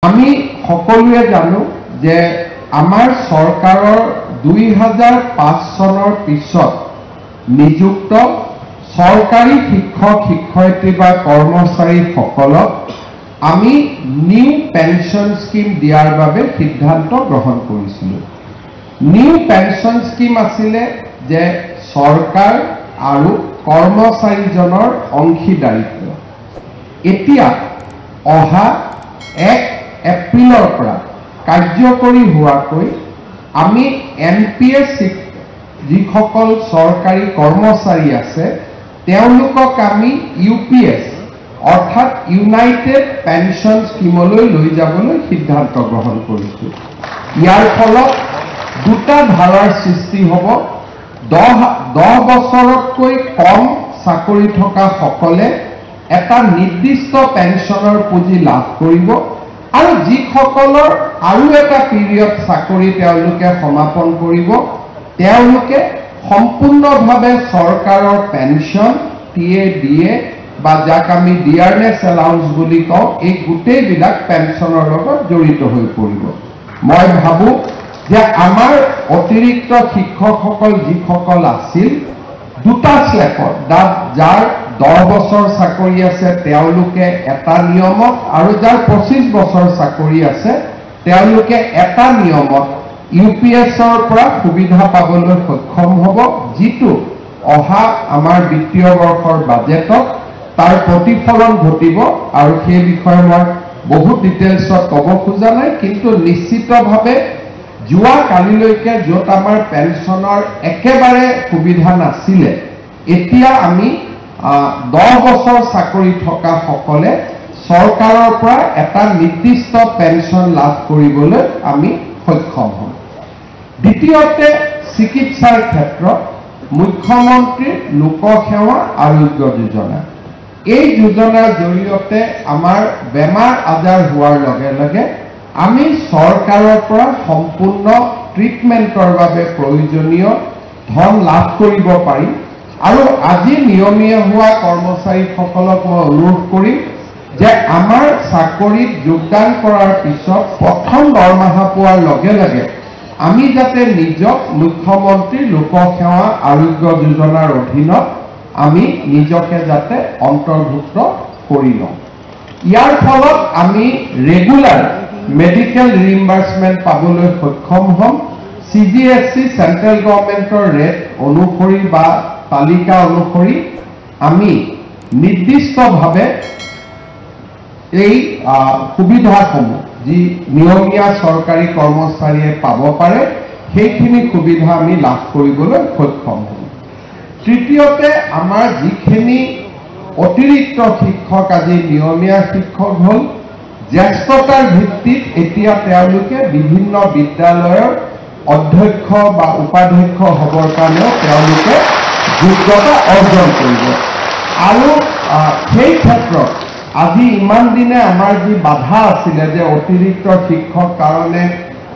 আমি সকলোৱে জানো যে আমাৰ চৰকাৰৰ 2005 চনৰ পিছত নিযুক্ত চৰকাৰী শিক্ষক শিক্ষয়িত্ৰী বা কৰ্মচাৰীসকলক আমি নিউ পেনশন স্কিম দিয়াৰ বাবে সিদ্ধান্ত গ্ৰহণ কৰিছিলোঁ। নিউ পেনশন স্কিম আছিলে যে চৰকাৰ আৰু কৰ্মচাৰীজনৰ অংশীদাৰিত্ব। এতিয়া অহা 1 এপ্ৰিলৰ পৰা কাৰ্যকৰী হোৱাকৈ আমি NPS যিসকল চৰকাৰী কৰ্মচাৰী আছে তেওঁলোকক আমি UPS অৰ্থাৎ ইউনাইটেড পেনশন স্কিমলৈ লৈ যাবলৈ সিদ্ধান্ত গ্ৰহণ কৰিছোঁ। ইয়াৰ ফলত দুটা ধাৰাৰ সৃষ্টি হ'ব। 10 বছৰতকৈ কম চাকৰি থকা সকলে এটা নিৰ্দিষ্ট পেনশনৰ পুঁজি লাভ কৰিব আৰু যিসকলৰ আৰু এটা পিৰিয়ড চাকৰি তেওঁলোকে সমাপন কৰিব তেওঁলোকে সম্পূৰ্ণভাৱে চৰকাৰৰ পেনশন TADA বা যাক আমি ডিয়াৰনেছ এলাউন্স বুলি কওঁ এই গোটেইবিলাক পেনশনৰ লগত জড়িত হৈ পৰিব। মই ভাবোঁ যে আমাৰ অতিৰিক্ত শিক্ষকসকল যিসকল আছিল দুটা স্লেপত যাৰ 10 বছৰ চাকৰি আছে তেওঁলোকে এটা নিয়মত আৰু যাৰ 25 বছৰ চাকৰি আছে তেওঁলোকে এটা নিয়মত UPSৰ পৰা সুবিধা পাবলৈ সক্ষম হ'ব, যিটো অহা আমাৰ বিত্তীয় বৰ্ষৰ বাজেটত তাৰ প্ৰতিফলন ঘটিব। আৰু সেই বিষয়ে মই বহুত ডিটেইলছত ক'ব খোজা নাই, কিন্তু নিশ্চিতভাৱে যোৱা কালিলৈকে য'ত আমাৰ পেনশনৰ একেবাৰে সুবিধা নাছিলে এতিয়া আমি 10 বছৰ চাকৰি থকা সকলে চৰকাৰৰ পৰা এটা নিৰ্দিষ্ট পেনশন লাভ কৰিবলৈ আমি সক্ষম হ'ম। দ্বিতীয়তে চিকিৎসাৰ ক্ষেত্ৰত মুখ্যমন্ত্ৰীৰ লোকসেৱা আৰোগ্য যোজনা। এই যোজনাৰ জৰিয়তে আমাৰ বেমাৰ আজাৰ হোৱাৰ লগে লগে আমি চৰকাৰৰ পৰা সম্পূৰ্ণ ট্ৰিটমেণ্টৰ বাবে প্ৰয়োজনীয় ধন লাভ কৰিব পাৰিম। আৰু আজি নিয়মীয়া হোৱা কৰ্মচাৰীসকলক মই অনুৰোধ কৰিম যে আমাৰ চাকৰিত যোগদান কৰাৰ পিছত প্ৰথম দৰমহা পোৱাৰ লগে লগে আমি যাতে নিজক মুখ্যমন্ত্ৰী লোকসেৱা আৰোগ্য যোজনাৰ অধীনত আমি নিজকে যাতে অন্তৰ্ভুক্ত কৰি লওঁ। ইয়াৰ ফলত আমি ৰেগুলাৰ মেডিকেল ৰিইম্বাৰ্সমেণ্ট পাবলৈ সক্ষম হ'ম। CGHC চেন্ট্ৰেল গভৰ্ণমেণ্টৰ ৰেট অনুসৰি বা তালিকা অনুসৰি আমি নিৰ্দিষ্টভাৱে এই সুবিধাসমূহ যি নিয়মীয়া চৰকাৰী কৰ্মচাৰীয়ে পাব পাৰে সেইখিনি সুবিধা আমি লাভ কৰিবলৈ সক্ষম হ'ম। তৃতীয়তে আমাৰ যিখিনি অতিৰিক্ত শিক্ষক আজি নিয়মীয়া শিক্ষক হ'ল জ্যেষ্ঠতাৰ ভিত্তিত এতিয়া তেওঁলোকে বিভিন্ন বিদ্যালয়ৰ অধ্যক্ষ বা উপাধ্যক্ষ হ'বৰ কাৰণেও তেওঁলোকে যোগ্যতা অৰ্জন কৰিব। আৰু সেই ক্ষেত্ৰত আজি ইমান দিনে আমাৰ যি বাধা আছিলে যে অতিৰিক্ত শিক্ষক কাৰণে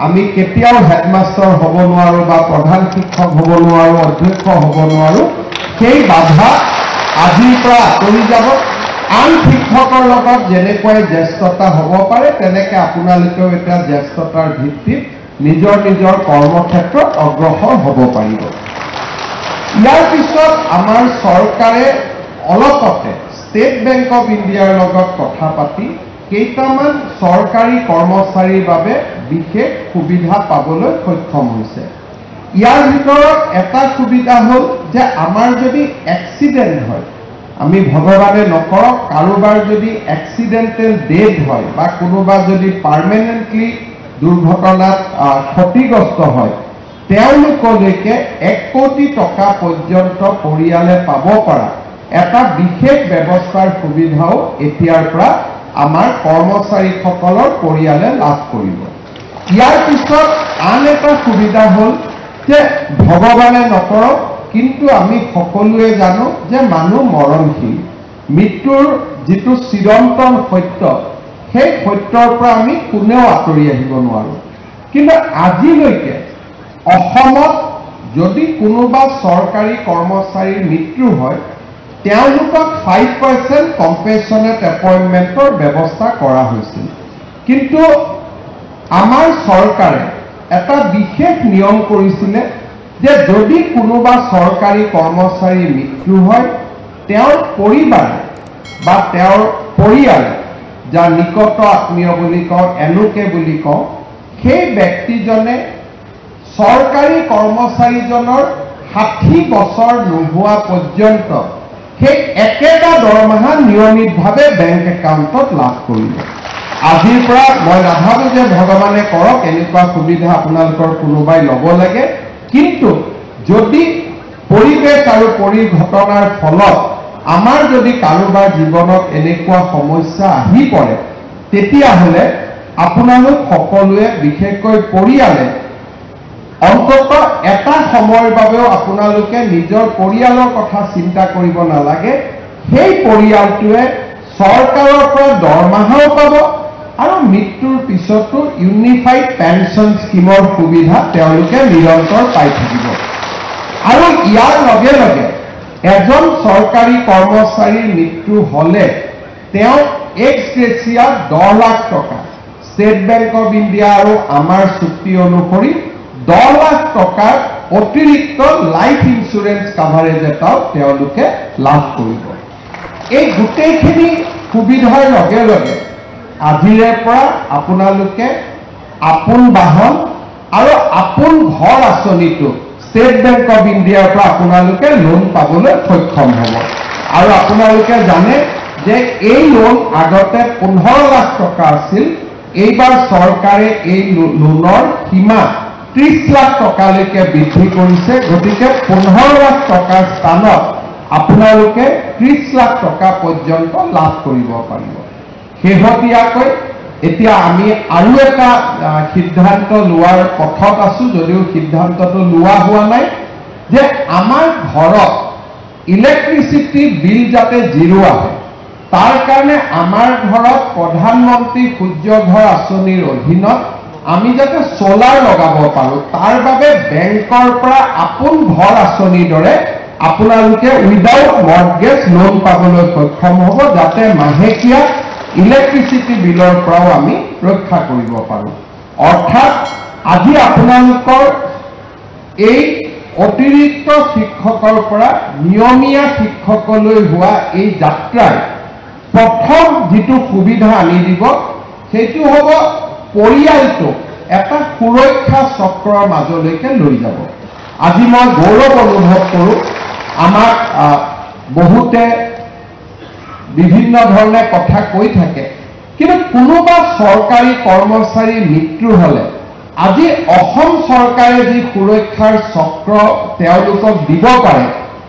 আমি কেতিয়াও হেডমাষ্টাৰ হ'ব নোৱাৰোঁ বা প্ৰধান শিক্ষক হ'ব নোৱাৰোঁ, অধ্যক্ষ হ'ব নোৱাৰোঁ, সেই বাধা আজিৰ পৰা আঁতৰি যাব। আন শিক্ষকৰ লগত যেনেকৈ জ্যেষ্ঠতা হ'ব পাৰে তেনেকৈ আপোনালোকেও এতিয়া জ্যেষ্ঠতাৰ ভিত্তিত নিজৰ নিজৰ কৰ্মক্ষেত্ৰত অগ্ৰসৰ হ'ব পাৰিব। ইয়াৰ পিছত আমাৰ চৰকাৰে অলপতে ষ্টেট বেংক অফ ইণ্ডিয়াৰ লগত কথা পাতি কেইটামান চৰকাৰী কৰ্মচাৰীৰ বাবে বিশেষ সুবিধা পাবলৈ সক্ষম হৈছে। ইয়াৰ ভিতৰত এটা সুবিধা হ'ল যে আমাৰ যদি এক্সিডেণ্ট হয়, আমি ভগৱানে নকৰক কাৰোবাৰ যদি এক্সিডেণ্টেল ডেথ হয় বা কোনোবা যদি পাৰ্মানেণ্টলি দুৰ্ঘটনাত ক্ষতিগ্ৰস্ত হয় তেওঁলোকলৈকে 1 কোটি টকা পৰ্যন্ত পৰিয়ালে পাব পৰা এটা বিশেষ ব্যৱস্থাৰ সুবিধাও এতিয়াৰ পৰা আমাৰ কৰ্মচাৰীসকলৰ পৰিয়ালে লাভ কৰিব। ইয়াৰ পিছত আন এটা সুবিধা হ'ল যে ভগৱানে নকৰক কিন্তু আমি সকলোৱে জানো যে মানুহ মৰণশীল, মৃত্যুৰ যিটো চিৰন্তন সত্য সেই সত্যৰ পৰা আমি কোনেও আঁতৰি আহিব নোৱাৰোঁ। কিন্তু আজিলৈকে অসমত যদি কোনোবা চৰকাৰী কৰ্মচাৰীৰ মৃত্যু হয় তেওঁলোকক 5% কম্পেনচনেট এপইণ্টমেণ্টৰ ব্যৱস্থা কৰা হৈছিল। কিন্তু আমাৰ চৰকাৰে এটা বিশেষ নিয়ম কৰিছিলে যে যদি কোনোবা চৰকাৰী কৰ্মচাৰীৰ মৃত্যু হয় তেওঁৰ পৰিবাৰ বা তেওঁৰ পৰিয়াল যাৰ নিকট আত্মীয় বুলি কওঁ এনুকে বুলি কওঁ সেই ব্যক্তিজনে চৰকাৰী কৰ্মচাৰীজনৰ 60 বছৰ নোহোৱা পৰ্যন্ত সেই একেটা দৰমহা নিয়মিতভাৱে বেংক একাউণ্টত লাভ কৰিব আজিৰ পৰা মই নাভাবো যে ভগৱানে কৰক এনেকুৱা সুবিধা আপোনালোকৰ কোনোবাই ল'ব লাগে কিন্তু যদি পৰিবেশ আৰু পৰিঘটনাৰ ফলত আমাৰ যদি কাৰোবাৰ জীৱনত এনেকুৱা সমস্যা আহি পৰে তেতিয়াহ'লে আপোনালোক সকলোৱে বিশেষকৈ পৰিয়ালে অন্তত এটা সময়ৰ বাবেও আপোনালোকে নিজৰ পৰিয়ালৰ কথা চিন্তা কৰিব নালাগে সেই পৰিয়ালটোৱে চৰকাৰৰ পৰা দৰমহাও পাব আৰু মৃত্যুৰ পিছতো ইউনিফাইড পেনশন স্কিমৰ সুবিধা তেওঁলোকে নিৰন্তৰ পাই থাকিব আৰু ইয়াৰ লগে লগে এজন চৰকাৰী কৰ্মচাৰীৰ মৃত্যু হলে তেওঁ এক্স গ্ৰেচিয়া 10 লাখ টকা ষ্টেট বেংক অফ ইণ্ডিয়া আৰু আমাৰ চুক্তি অনুসৰি 10 লাখ টকাৰ অতিৰিক্ত লাইফ ইন্সুৰেন্স কাভাৰেজ এটাও তেওঁলোকে লাভ কৰিব এই গোটেইখিনি সুবিধাৰ লগে লগে আজিৰে পৰা আপোনালোকে আপোন বাহন আৰু আপোন ঘৰ আঁচনিটো ষ্টেট বেংক অফ ইণ্ডিয়াৰ পৰা আপোনালোকে লোন পাবলৈ সক্ষম হ'ব আৰু আপোনালোকে জানে যে এই লোন আগতে 15 লাখ টকা আছিল এইবাৰ চৰকাৰে এই লোনৰ সীমা 30 লাখ টকালৈকে বৃদ্ধি কৰিছে গতিকে 15 লাখ টকাৰ স্থানত আপোনালোকে 30 লাখ টকা পৰ্যন্ত লাভ কৰিব পাৰিব শেহতীয়াকৈ এতিয়া আমি আৰু এটা সিদ্ধান্ত লোৱাৰ পথত আছো যদিও সিদ্ধান্তটো লোৱা হোৱা নাই যে আমাৰ ঘৰত ইলেক্ট্ৰিচিটি বিল যাতে জিৰো আহে তাৰ কাৰণে আমাৰ ঘৰত প্ৰধানমন্ত্ৰী সূৰ্য ঘৰ আঁচনিৰ অধীনত আমি যাতে সোলাৰ লগাব পাৰো তাৰ বাবে বেংকৰ পৰা আপোন ঘৰ আঁচনিৰ দৰে আপোনালোকে উইদাউট মৰ্টগেজ লোন পাবলৈ সক্ষম হ'ব যাতে মাহেকীয়া ইলেক্ট্ৰিচিটি বিলৰ পৰাও আমি ৰক্ষা কৰিব পাৰো অৰ্থাৎ আজি আপোনালোকৰ এই অতিৰিক্ত শিক্ষকৰ পৰা নিয়মীয়া শিক্ষকলৈ হোৱা এই যাত্ৰাৰ প্ৰথম যিটো সুবিধা আনি দিব সেইটো হ'ব পৰিয়ালটো এটা সুৰক্ষা চক্ৰৰ মাজলৈকে লৈ যাব আজি মই গৌৰৱ অনুভৱ কৰোঁ আমাক বহুতে বিভিন্ন ধৰণে কথা কৈ থাকে কিন্তু কোনোবা চৰকাৰী কৰ্মচাৰী মৃত্যু হলে আজি অসম চৰকাৰে যি সুৰক্ষাৰ চক্ৰ তেওঁলোকক দিব পাৰে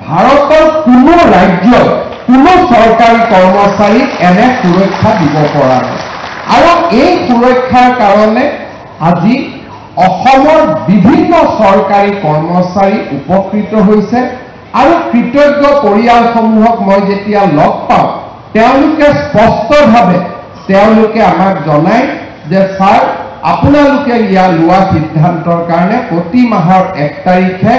ভাৰতৰ কোনো ৰাজ্যত কোনো চৰকাৰী কৰ্মচাৰীক এনে সুৰক্ষা দিব পৰা নাই আৰু এই সুৰক্ষাৰ কাৰণে আজি অসমৰ বিভিন্ন চৰকাৰী কৰ্মচাৰী উপকৃত হৈছে আৰু কৃতজ্ঞ পৰিয়ালসমূহক মই যেতিয়া লগ পাওঁ তেওঁলোকে স্পষ্টভাৱে তেওঁলোকে আমাক জনায় যে স্যাৰ আপোনালোকে ইয়া লোৱা সিদ্ধান্তৰ কাৰণে প্ৰতি মাহৰ 1 তাৰিখে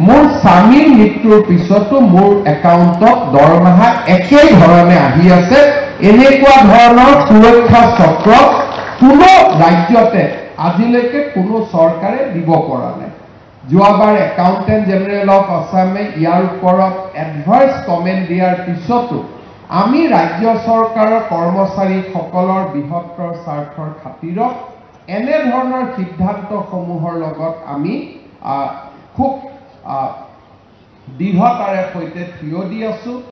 মোৰ স্বামীৰ মৃত্যুৰ পিছতো মোৰ একাউণ্টত দৰমহা একেই ধৰণে আহি আছে এনেকুৱা ধৰণৰ সুৰক্ষা চক্ৰ কোনো ৰাজ্যতে আজিলৈকে কোনো চৰকাৰে দিব পৰা নাই যোৱাবাৰ একাউণ্টেণ্ট জেনেৰেল অফ আছামে ইয়াৰ ওপৰত এডভাইচ কমেণ্ট দিয়াৰ পিছতো আমি ৰাজ্য চৰকাৰৰ কৰ্মচাৰীসকলৰ বৃহত্তৰ স্বাৰ্থৰ খাতিৰত এনে ধৰণৰ সিদ্ধান্তসমূহৰ লগত আমি খুব দৃঢ়তাৰে সৈতে থিয় দি আছো